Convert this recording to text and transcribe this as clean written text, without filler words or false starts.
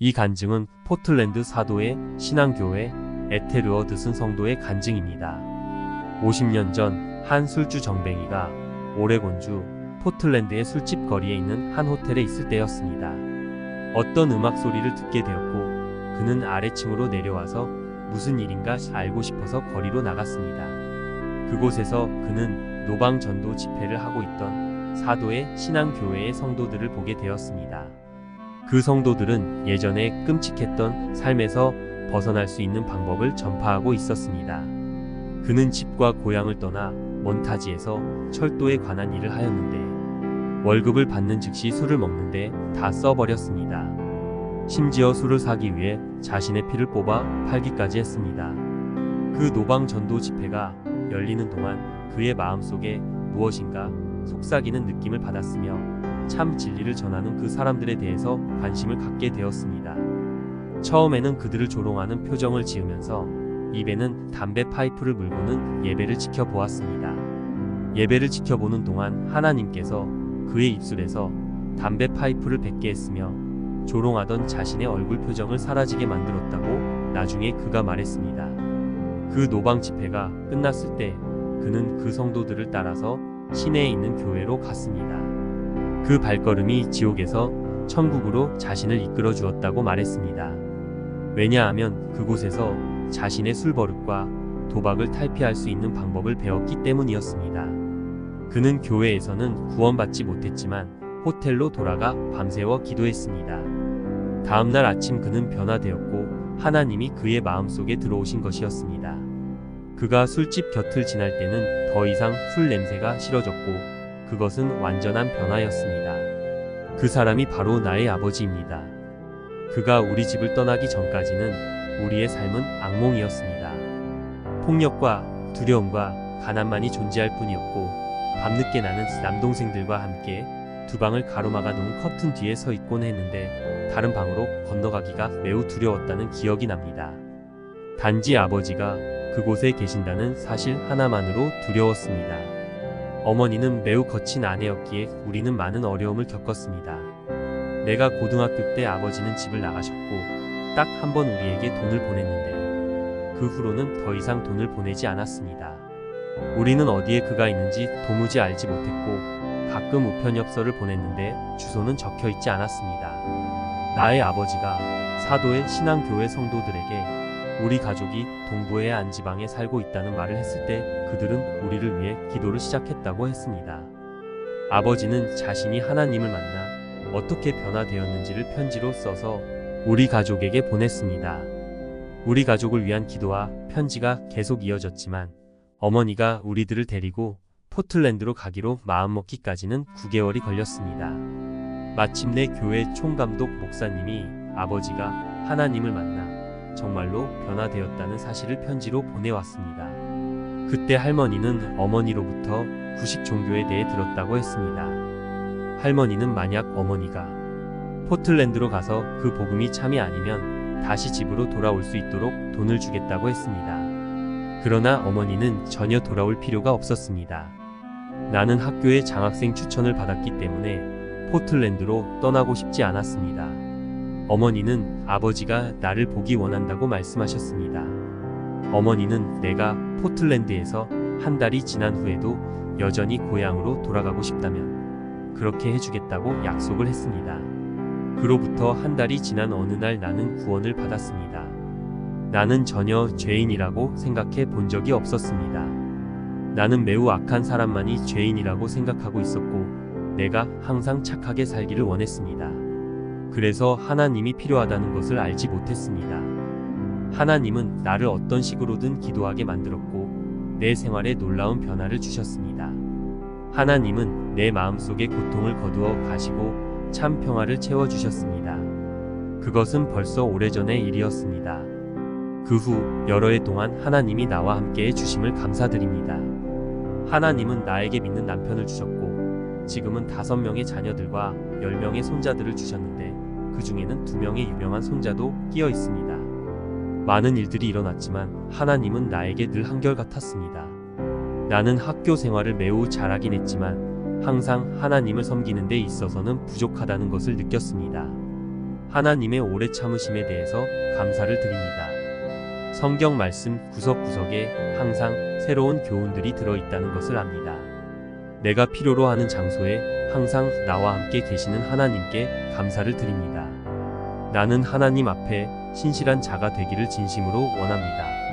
이 간증은 포틀랜드 사도의 신앙교회 에테르어드슨 성도의 간증입니다. 50년 전 한 술주 정뱅이가 오레곤주 포틀랜드의 술집 거리에 있는 한 호텔에 있을 때였습니다. 어떤 음악 소리를 듣게 되었고 그는 아래층으로 내려와서 무슨 일인가 알고 싶어서 거리로 나갔습니다. 그곳에서 그는 노방전도 집회를 하고 있던 사도의 신앙교회의 성도들을 보게 되었습니다. 그 성도들은 예전에 끔찍했던 삶에서 벗어날 수 있는 방법을 전파하고 있었습니다. 그는 집과 고향을 떠나 몬타지에서 철도에 관한 일을 하였는데 월급을 받는 즉시 술을 먹는데 다 써버렸습니다. 심지어 술을 사기 위해 자신의 피를 뽑아 팔기까지 했습니다. 그 노방전도 집회가 열리는 동안 그의 마음속에 무엇인가 속삭이는 느낌을 받았으며 참 진리를 전하는 그 사람들에 대해서 관심을 갖게 되었습니다. 처음에는 그들을 조롱하는 표정을 지으면서 입에는 담배 파이프를 물고는 예배를 지켜보았습니다. 예배를 지켜보는 동안 하나님께서 그의 입술에서 담배 파이프를 뱉게 했으며 조롱하던 자신의 얼굴 표정을 사라지게 만들었다고 나중에 그가 말했습니다. 그 노방 집회가 끝났을 때 그는 그 성도들을 따라서 시내에 있는 교회로 갔습니다. 그 발걸음이 지옥에서 천국으로 자신을 이끌어 주었다고 말했습니다. 왜냐하면 그곳에서 자신의 술버릇과 도박을 탈피할 수 있는 방법을 배웠기 때문이었습니다. 그는 교회에서는 구원받지 못했지만 호텔로 돌아가 밤새워 기도했습니다. 다음날 아침 그는 변화되었고 하나님이 그의 마음속에 들어오신 것이었습니다. 그가 술집 곁을 지날 때는 더 이상 술 냄새가 싫어졌고 그것은 완전한 변화였습니다. 그 사람이 바로 나의 아버지입니다. 그가 우리 집을 떠나기 전까지는 우리의 삶은 악몽이었습니다. 폭력과 두려움과 가난만이 존재할 뿐이었고 밤늦게 나는 남동생들과 함께 두 방을 가로막아 놓은 커튼 뒤에 서 있곤 했는데 다른 방으로 건너가기가 매우 두려웠다는 기억이 납니다. 단지 아버지가 그곳에 계신다는 사실 하나만으로 두려웠습니다. 어머니는 매우 거친 아내였기에 우리는 많은 어려움을 겪었습니다. 내가 고등학교 때 아버지는 집을 나가셨고 딱 한 번 우리에게 돈을 보냈는데 그 후로는 더 이상 돈을 보내지 않았습니다. 우리는 어디에 그가 있는지 도무지 알지 못했고 가끔 우편엽서를 보냈는데 주소는 적혀 있지 않았습니다. 나의 아버지가 사도의 신앙교회 성도들에게 우리 가족이 동부의 한 지방에 살고 있다는 말을 했을 때 그들은 우리를 위해 기도를 시작했다고 했습니다. 아버지는 자신이 하나님을 만나 어떻게 변화되었는지를 편지로 써서 우리 가족에게 보냈습니다. 우리 가족을 위한 기도와 편지가 계속 이어졌지만 어머니가 우리들을 데리고 포틀랜드로 가기로 마음먹기까지는 9개월이 걸렸습니다. 마침내 교회 총감독 목사님이 아버지가 하나님을 만나 정말로 변화되었다는 사실을 편지로 보내왔습니다. 그때 할머니는 어머니로부터 구식 종교에 대해 들었다고 했습니다. 할머니는 만약 어머니가 포틀랜드로 가서 그 복음이 참이 아니면 다시 집으로 돌아올 수 있도록 돈을 주겠다고 했습니다. 그러나 어머니는 전혀 돌아올 필요가 없었습니다. 나는 학교에 장학생 추천을 받았기 때문에 포틀랜드로 떠나고 싶지 않았습니다. 어머니는 아버지가 나를 보기 원한다고 말씀하셨습니다. 어머니는 내가 포틀랜드에서 한 달이 지난 후에도 여전히 고향으로 돌아가고 싶다면 그렇게 해주겠다고 약속을 했습니다. 그로부터 한 달이 지난 어느 날 나는 구원을 받았습니다. 나는 전혀 죄인이라고 생각해 본 적이 없었습니다. 나는 매우 악한 사람만이 죄인이라고 생각하고 있었고 내가 항상 착하게 살기를 원했습니다. 그래서 하나님이 필요하다는 것을 알지 못했습니다. 하나님은 나를 어떤 식으로든 기도하게 만들었고 내 생활에 놀라운 변화를 주셨습니다. 하나님은 내 마음속의 고통을 거두어 가시고 참 평화를 채워주셨습니다. 그것은 벌써 오래전의 일이었습니다. 그 후 여러 해 동안 하나님이 나와 함께 해주심을 감사드립니다. 하나님은 나에게 믿는 남편을 주셨고 지금은 5명의 자녀들과 10명의 손자들을 주셨는데 그 중에는 2명의 유명한 손자도 끼어 있습니다. 많은 일들이 일어났지만 하나님은 나에게 늘 한결같았습니다. 나는 학교 생활을 매우 잘하긴 했지만 항상 하나님을 섬기는 데 있어서는 부족하다는 것을 느꼈습니다. 하나님의 오래 참으심에 대해서 감사를 드립니다. 성경 말씀 구석구석에 항상 새로운 교훈들이 들어있다는 것을 압니다. 내가 필요로 하는 장소에 항상 나와 함께 계시는 하나님께 감사를 드립니다. 나는 하나님 앞에 신실한 자가 되기를 진심으로 원합니다.